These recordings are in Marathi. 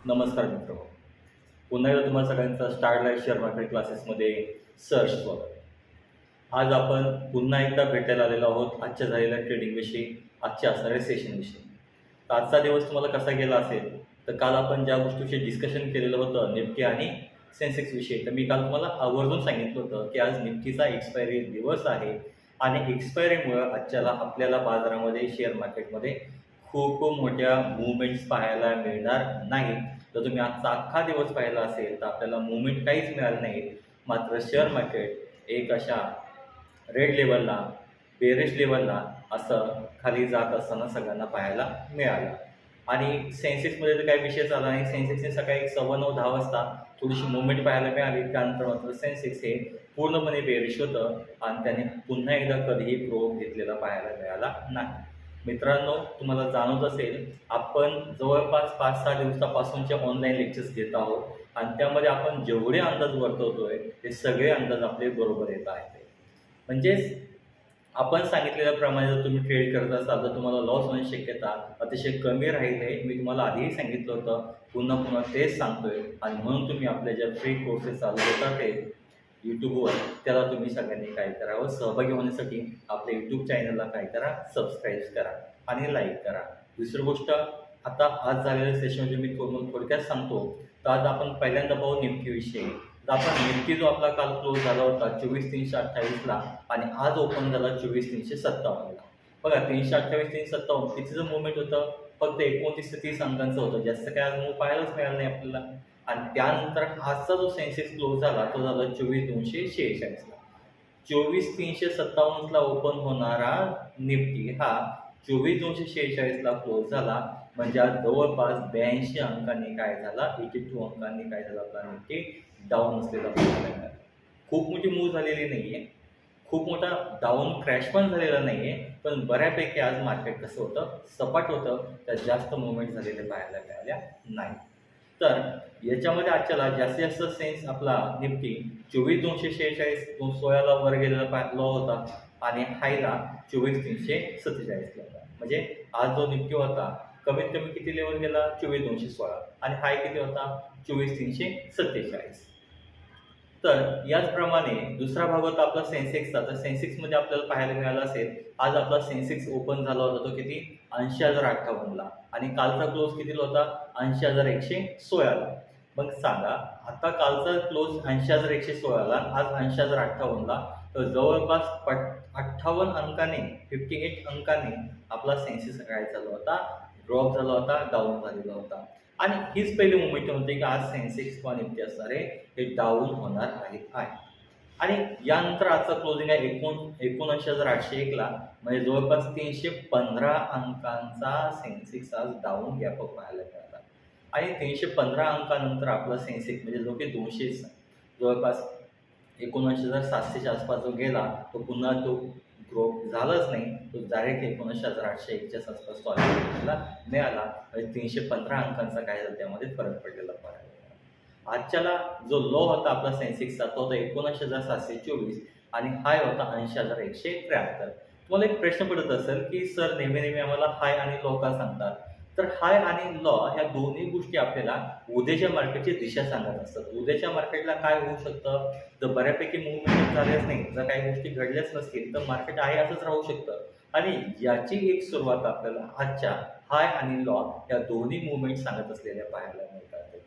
नमस्कार मित्र. पुन्हा एकदा तुम्हाला सगळ्यांचं स्टार लाईफ शेअर मार्केट क्लासेसमध्ये सहर्ष स्वागत. आज आपण पुन्हा एकदा भेटायला आलेलो आहोत आजच्या झालेल्या ट्रेडिंगविषयी, आजच्या असणाऱ्या सेशनविषयी. तर आजचा दिवस तुम्हाला कसा गेला असेल, तर काल आपण ज्या गोष्टीविषयी डिस्कशन केलेलं होतं निफ्टी आणि सेन्सेक्सविषयी, तर मी काल तुम्हाला आवर्जून सांगितलं होतं की आज निफ्टीचा एक्सपायरी दिवस आहे आणि एक्सपायरीमुळं आजच्याला आपल्याला बाजारामध्ये शेअर मार्केटमध्ये खूप मोठ्या मुवमेंट्स पाहायला मिळणार नाहीत. जर तुम्ही आजचा अख्खा दिवस पाहिला असेल तर आपल्याला मुवमेंट काहीच मिळालं नाही. मात्र शेअर मार्केट एक अशा रेड लेवलला, बेरिश लेवलला असं खाली जात असताना सगळ्यांना पाहायला मिळालं. आणि सेन्सेक्समध्ये तर काही विषयच आला नाही. सेन्सेक्सने सकाळी 9:15-10 वाजता थोडीशी मुवमेंट पाहायला मिळाली. त्यानंतर मात्र सेन्सेक्स हे पूर्णपणे बेरिश होतं आणि त्याने पुन्हा एकदा कधीही ग्रोथ घेतलेला पाहायला मिळाला नाही. मित्रांनो, तुम्हाला जाणवत असेल आपण जवळपास 5-6 दिवसापासूनचे ऑनलाईन लेक्चर्स घेत आहोत आणि त्यामध्ये आपण जेवढे अंदाज वर्तवतोय ते सगळे अंदाज आपले बरोबर येत आहेत. म्हणजेच आपण सांगितलेल्याप्रमाणे जर तुम्ही ट्रेड करत असाल तर तुम्हाला लॉस होण्याची शक्यता अतिशय कमी राहील आहे. मी तुम्हाला आधीही सांगितलं होतं, पुन्हा तेच सांगतोय. आणि म्हणून तुम्ही आपल्या ज्या फ्री कोर्सेस चालू होतात ते यूट्यूबवर, त्याला तुम्ही सगळ्यांनी काय करावं, सहभागी होण्यासाठी आपल्या यूट्यूब चॅनलला काय करा, सबस्क्राईब करा आणि लाईक करा. दुसरी गोष्ट, आता आज झालेल्या सेशनमध्ये मी थोडक्यात सांगतो. तर आज आपण पहिल्यांदा पाहू निफ्टीविषयी. तर आपण निफ्टी जो आपला काल क्लोज झाला होता 24,328ला आणि आज ओपन झाला 24,357ला. बघा, 328-357 कितीचं मुवमेंट होतं? फक्त 29 ते 30 अंकांचं होतं. जास्त काय आज मूव पाहायलाच मिळालं नाही आपल्याला. आणि त्यानंतर आजचा जो सेन्सेक्स क्लोज झाला तो झाला 24,246ला. 24,357ला ओपन होणारा निफ्टी हा 24,246ला क्लोज झाला. म्हणजे आज जवळपास 82 अंकांनी काय झाला, 82 अंकांनी काय झाला, आपला निफ्टी डाऊन असलेला पाहायला मिळाला. खूप मोठी मूव्ह झालेली नाहीये, खूप मोठा डाऊन क्रॅश पण झालेला नाहीये, पण बऱ्यापैकी आज मार्केट कसं होतं, सपाट होतं. त्यात जास्त मुवमेंट झालेले पाहायला मिळाल्या नाही. तर याच्यामध्ये आजच्याला जास्तीत जास्त सेन्स आपला निफ्टी 24,246 16ला वर गेलेला लो होता आणि हायला 24,347ला होता. म्हणजे आज जो निफ्टी होता कमीत कमी किती लेवल गेला, 24,216 आणि हाय किती होता, 24,347. तर याचप्रमाणे दुसरा भाग होता आपला सेन्सेक्सचा. तर सेन्सेक्समध्ये आपल्याला पाहायला मिळालं असेल, आज आपला सेन्सेक्स ओपन झाला होता तो किती, 80,058ला आणि कालचा क्लोज कितीला होता, 80,116ला. मग सांगा, आता कालचा क्लोज 80,116ला, आज 80,058ला, तर जवळपास 58 अंकाने, 58 अंकाने आपला सेन्सेक्स काय झाला होता, ड्रॉप झाला होता, डाऊन झालेला होता. आणि हीच पहिली मुवमेंट होती की आज सेन्सेक्स किंवा निफ्टी असणारे हे डाऊन होणार आहे. आणि यानंतर आजचा क्लोजिंग आहे 79,801ला. म्हणजे जवळपास 315 अंकांचा सेन्सेक्स आज डाऊन गॅप अप पाहायला मिळाला. आणि 315 अंकानंतर आपला सेन्सेक्स म्हणजे जो की 200 जवळपास 79,700च्या आसपास जो गेला तो पुन्हा तो ग्रोथ झालाच नाही. तो डायरेक्ट 79,801च्या आसपास तो आपल्याला मिळाला. म्हणजे 315 अंकांचा काय झाला त्यामध्ये फरक पडलेला पाहायला मिळाला. आजच्याला जो लो होता आपला सेन्सेक्सचा तो होता 79,724 आणि हाय होता 80,173. तुम्हाला एक प्रश्न पडत असेल की सर नेहमी आम्हाला हाय आणि लो का सांगतात? तर हाय आणि लो ह्या दोन्ही गोष्टी आपल्याला उद्याच्या मार्केटची दिशा सांगत असतात. उद्याच्या मार्केटला काय होऊ शकतं, तर बऱ्यापैकी मुवमेंट झालेच नाही, जर काही गोष्टी घडल्याच नसतील तर मार्केट आहे असंच राहू शकतं. आणि याची एक सुरुवात आपल्याला आजच्या हाय आणि लॉ या दोन्ही मुवमेंट सांगत असलेल्या पाहायला मिळतात.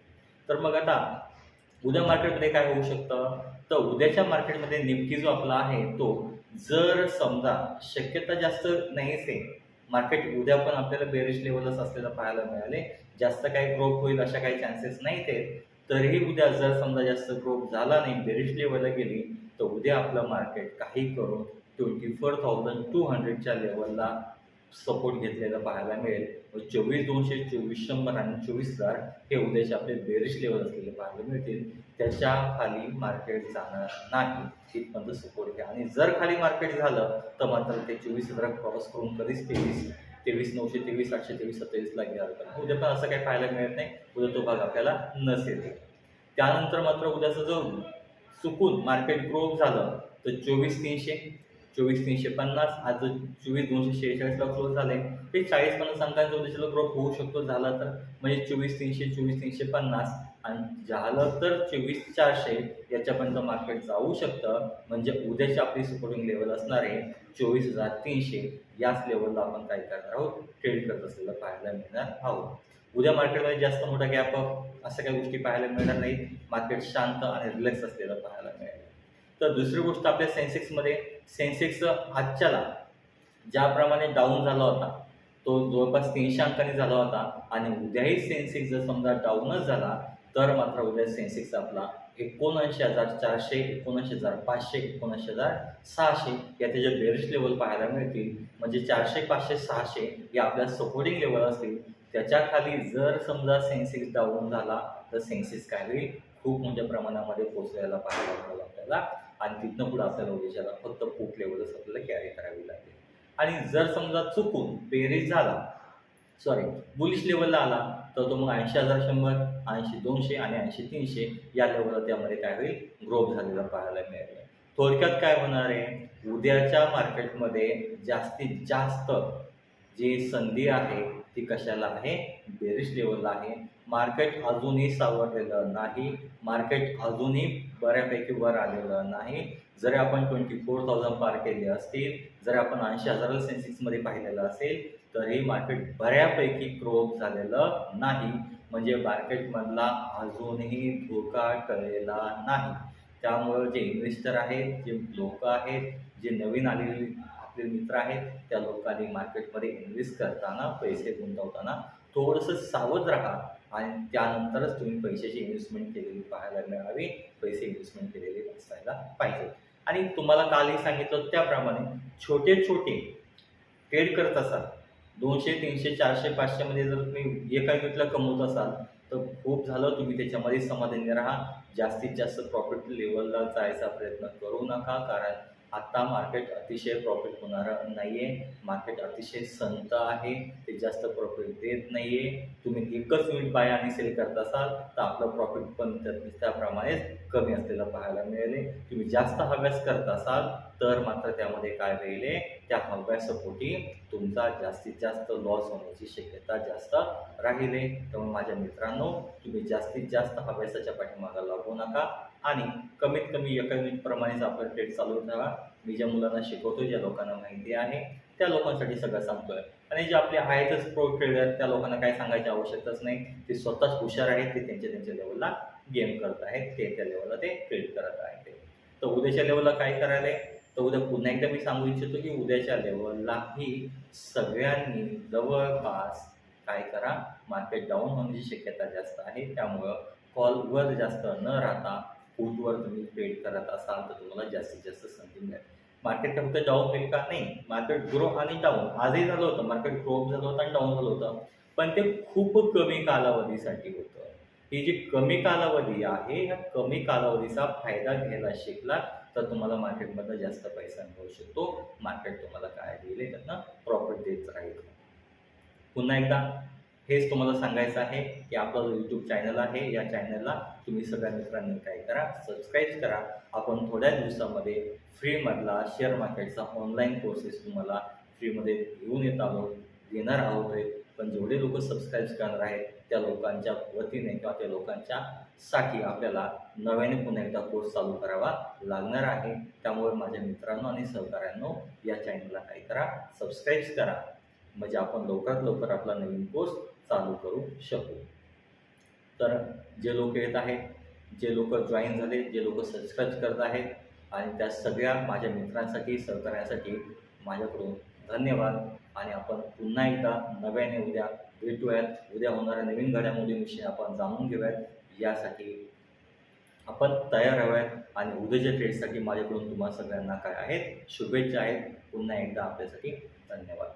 तर मग आता उद्या मार्केटमध्ये काय होऊ शकतं, तर उद्याच्या मार्केटमध्ये निफ्टी जो आपला आहे तो जर समजा शक्यता जास्त नाहीच आहे, मार्केट उद्या पण आपल्याला बेरिश लेवलच असलेलं पाहायला मिळाले, जास्त काही ग्रोथ होईल अशा काही चान्सेस नाहीत आहेत. तरीही उद्या जर समजा जास्त ग्रोथ झाला नाही, बेरिश लेवलला गेली, तर उद्या आपलं मार्केट काही करून 24,200च्या लेवलला सपोर्ट घेतलेला पाहायला मिळेल. 24,200, 24,100 आणि 24,000 हे उद्याचे आपले बेरिश लेवल असलेले पाहायला मिळतील. त्याच्या खाली मार्केट जाणार नाही, इथपर्यंत सपोर्ट घ्या. आणि जर खाली मार्केट झालं तर मात्र ते 24,000 क्रॉस करून कधीच 23,900, 23,800, 23,27ला गेला होता. उद्या पण असं काही पाहायला मिळत नाही. उद्या तो भाग आपल्याला नसेल. त्यानंतर मात्र उद्याचं जो चुकून मार्केट ग्रोथ झालं तर 24,300, 24,350, आज 24,246ला क्लोज झाले. ते 40-50 अंकांच्या उद्देशाला ग्रोथ होऊ शकतो झाला तर, म्हणजे 24,300, 24,350 आणि झालं तर 24,400 याच्यापर्यंत मार्केट जाऊ शकतं. म्हणजे उद्याची आपली सपोर्टिंग लेवल असणार आहे 24,300. याच लेवलला आपण काय करणार आहोत, ट्रेड करत असलेलं पाहायला मिळणार आहोत. उद्या मार्केटमध्ये जास्त मोठा गॅप अप अशा काही गोष्टी पाहायला मिळणार नाहीत. मार्केट शांत आणि रिलॅक्स असलेलं पाहायला मिळेल. तर दुसरी गोष्ट आपल्या सेन्सेक्समध्ये, सेन्सेक्स आजच्याला ज्याप्रमाणे डाऊन झाला होता तो जवळपास 300 अंकांनी झाला होता आणि उद्याही सेन्सेक्स जर समजा डाऊनच झाला तर मात्र उद्या सेन्सेक्स आपला 79,400, 79,500, 79,600 या त्याचे बेरिश लेवल पाहायला मिळतील. म्हणजे 400, 500, 600 या आपल्या सपोर्टिंग लेवल असतील. त्याच्या खाली जर समजा सेन्सेक्स डाऊन झाला तर सेन्सेक्स काय होईल, खूप मोठ्या प्रमाणामध्ये पोचवायला पाहायला मिळेल आपल्याला आणि तिथनं पुढे आपल्याला उद्याच्याला फक्त पुट लेवलच आपल्याला कॅरी करावी लागेल. आणि जर समजा चुकून बेरीज झाला, बुलिश लेवलला आला तर तो मग 80,100, 80,200 आणि 80,300 या लेवलला त्यामध्ये काय होईल, ग्रोथ झालेला पाहायला मिळेल. थोडक्यात काय होणार आहे, उद्याच्या मार्केटमध्ये जास्तीत जास्त जी संधी आहे ती कशाला आहे, बेरिश लेवलला आहे. मार्केट अजूनही सावरलेलं नाही, मार्केट अजूनही बऱ्यापैकी वर आलेलं नाही. जरी आपण 24,000 पार केले असतील, जर आपण 80,000 सेन्सेक्समध्ये पाहिलेलं असेल तरी मार्केट बऱ्यापैकी ग्रोथ झालेलं नाही. म्हणजे मार्केटमधला अजूनही धोका टळलेला नाही. त्यामुळं जे इन्व्हेस्टर आहेत, जे लोक आहेत, जे नवीन आलेले आपले मित्र आहेत, त्या लोकांनी मार्केटमध्ये इन्व्हेस्ट करताना, पैसे गुंतवताना थोडंसं सावध राहा आणि त्यानंतरच तुम्ही पैशाची इन्व्हेस्टमेंट केलेली पाहायला मिळावी, पैसे इन्व्हेस्टमेंट केलेले असायला पाहिजे. आणि तुम्हाला कालही सांगितलं त्याप्रमाणे छोटे छोटे ट्रेड करत असाल, 200, 300, 400, 500 मध्ये जर तुम्ही एका युनिटला कमवत असाल तर खूप झालं, तुम्ही त्याच्यामध्ये समाधानी राहा. जास्तीत जास्त प्रॉफिट लेवलला जायचा प्रयत्न करू नका, कारण आता मार्केट अतिशय प्रॉफिट होणारं नाही आहे. मार्केट अतिशय संत आहे, ते जास्त प्रॉफिट देत नाही आहे. तुम्ही एकच युनिट बाय आणि सेल करत असाल तर आपलं प्रॉफिट पण त्याप्रमाणेच कमी असलेलं पाहायला मिळेल. तुम्ही जास्त हव्यास करत असाल तर मात्र त्यामध्ये काय होईल, त्या हव्यासापोटी तुमचा जास्तीत जास्त लॉस होण्याची शक्यता जास्त राहिली. त्यामुळे माझ्या मित्रांनो, तुम्ही जास्तीत जास्त हव्यासाच्या पाठीमागे लागू नका आणि कमीत कमी एका युनिटप्रमाणेच आपलं ट्रेड चालू ठेवा. मी ज्या मुलांना शिकवतो, ज्या लोकांना माहिती आहे त्या लोकांसाठी सगळं सांगतोय. आणि जे आपले आहेतच प्रो ट्रेडर, त्या लोकांना काय सांगायची आवश्यकताच नाही. ते स्वतःच हुशार आहेत, ते त्यांच्या लेवलला गेम करत आहेत, ते त्या लेवलला ते ट्रेड करत आहेत. तर उद्याच्या लेवलला काय करायला आहे, तर उद्या पुन्हा एकदा मी सांगू इच्छितो की उद्याच्या लेवललाही सगळ्यांनी जवळपास काय करा, मार्केट डाऊन होण्याची शक्यता जास्त आहे. त्यामुळं कॉलवर जास्त न राहता पुटवर तुम्ही ट्रेड करत असाल तर तुम्हाला जास्तीत जास्त संधी मिळेल. मार्केट फक्त डाऊन होईल का, नाही, मार्केट ग्रो आणि डाऊन आजही झालं होतं. मार्केट ग्रो झालं होतं आणि डाऊन झालं होतं, पण ते खूप कमी कालावधीसाठी होतं. ही जी कमी कालावधी आहे, ह्या कमी कालावधीचा फायदा घ्यायला शिकला तर तुम्हाला मार्केटमधनं जास्त पैसा मिळू शकतो. मार्केट तुम्हाला काय देईल, त्यातनं प्रॉफिट देत राहील. पुन्हा एकदा हेच तुम्हाला सांगायचं आहे की आपला जो यूट्यूब चॅनल आहे, या चॅनलला तुम्ही सगळ्या मित्रांनी काय करा, सबस्क्राईब करा. आपण थोड्या दिवसामध्ये फ्रीमधला शेअर मार्केटचा ऑनलाईन कोर्सेस तुम्हाला फ्रीमध्ये देणार आहोत. पण जेवढे लोक सबस्क्राईब करणार आहेत त्या लोकांच्या वतीने किंवा त्या लोकांच्यासाठी आपल्याला नव्याने पुन्हा एकदा कोर्स चालू करावा लागणार आहे. त्यामुळे माझ्या मित्रांनो आणि सहकाऱ्यांनो, या चॅनलला काय करा, सबस्क्राईब करा, म्हणजे आपण लवकरात लवकर आपला नवीन कोर्स चालू करू शकू. तर जे लोक येत आहेत, जे लोक जॉईन झाले, जे लोक सबस्क्राईब करत आहेत आणि त्या सगळ्या माझ्या मित्रांसाठी, सहकाऱ्यांसाठी माझ्याकडून धन्यवाद. आणि आपण पुन्हा एकदा नव्याने उद्या भेटूयात. उद्या होणाऱ्या नवीन घडामोडींविषयी आपण जाणून घेऊयात. यासाठी आपण तयार राहाव्यात आणि उद्याच्या ट्रेडसाठी माझ्याकडून तुम्हाला सगळ्यांना काय आहेत, शुभेच्छा आहेत. पुन्हा एकदा आपल्यासाठी धन्यवाद.